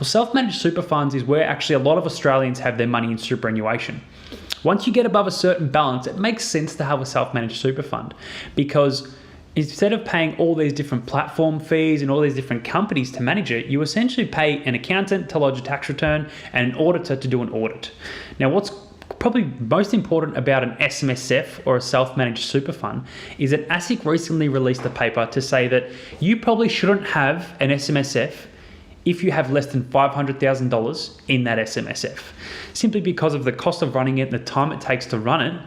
Well, self-managed super funds is where actually a lot of Australians have their money in superannuation. Once you get above a certain balance, it makes sense to have a self-managed super fund, because instead of paying all these different platform fees and all these different companies to manage it, you essentially pay an accountant to lodge a tax return and an auditor to do an audit. Now, what's probably most important about an SMSF or a self-managed super fund is that ASIC recently released a paper to say that you probably shouldn't have an SMSF if you have less than $500,000 in that SMSF, simply because of the cost of running it and the time it takes to run it.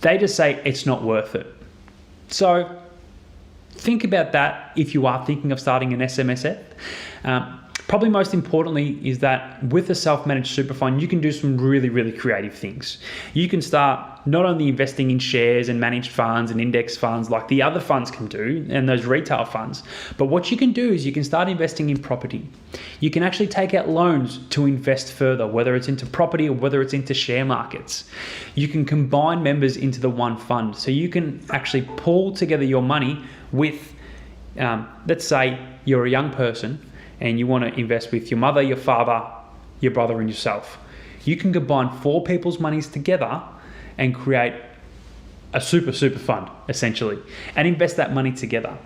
They just say it's not worth it. So think about that if you are thinking of starting an SMSF. Probably most importantly is that with a self-managed super fund, you can do some really, really creative things. You can start not only investing in shares and managed funds and index funds like the other funds can do and those retail funds, but what you can do is you can start investing in property. You can actually take out loans to invest further, whether it's into property or whether it's into share markets. You can combine members into the one fund. So you can actually pull together your money with, let's say you're a young person and you want to invest with your mother, your father, your brother, and yourself. You can combine 4 people's monies together and create a super fund, essentially, and invest that money together.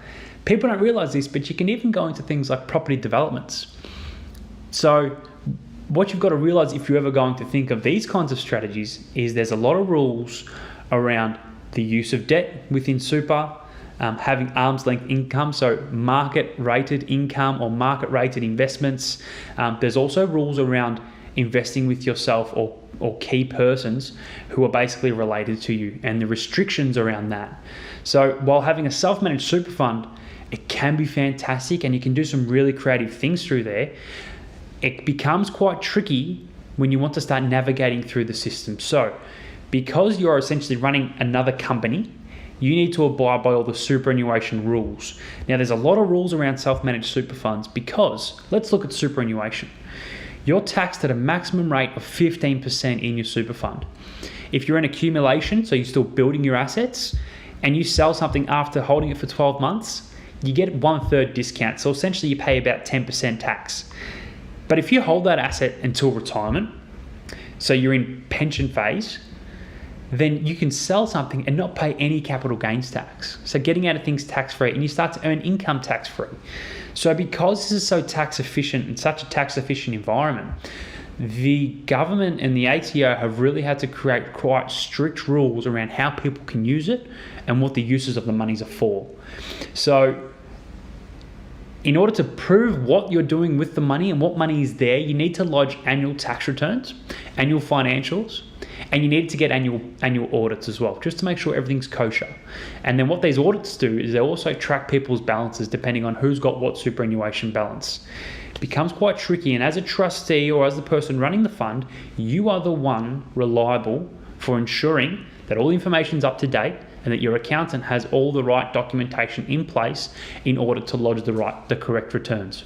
People don't realize this, but you can even go into things like property developments. So what you've got to realize if you're ever going to think of these kinds of strategies is there's a lot of rules around the use of debt within super, having arm's length income, so market rated income or market rated investments. There's also rules around investing with yourself or key persons who are basically related to you and the restrictions around that. So while having a self-managed super fund, it can be fantastic and you can do some really creative things through there, it becomes quite tricky when you want to start navigating through the system. So because you're essentially running another company, you need to abide by all the superannuation rules. Now, there's a lot of rules around self-managed super funds because let's look at superannuation. You're taxed at a maximum rate of 15% in your super fund. If you're in accumulation, so you're still building your assets, and you sell something after holding it for 12 months, you get 1/3 discount. So essentially you pay about 10% tax. But if you hold that asset until retirement, so you're in pension phase, then you can sell something and not pay any capital gains tax. So getting out of things tax-free, and you start to earn income tax-free. So because this is so tax efficient and such a tax efficient environment, the government and the ATO have really had to create quite strict rules around how people can use it and what the uses of the monies are for. So in order to prove what you're doing with the money and what money is there, you need to lodge annual tax returns, annual financials, and you need to get annual audits as well, just to make sure everything's kosher. And then what these audits do is they also track people's balances depending on who's got what superannuation balance. It becomes quite tricky, and as a trustee or as the person running the fund, you are the one reliable for ensuring that all the information's up to date and that your accountant has all the right documentation in place in order to lodge the correct returns.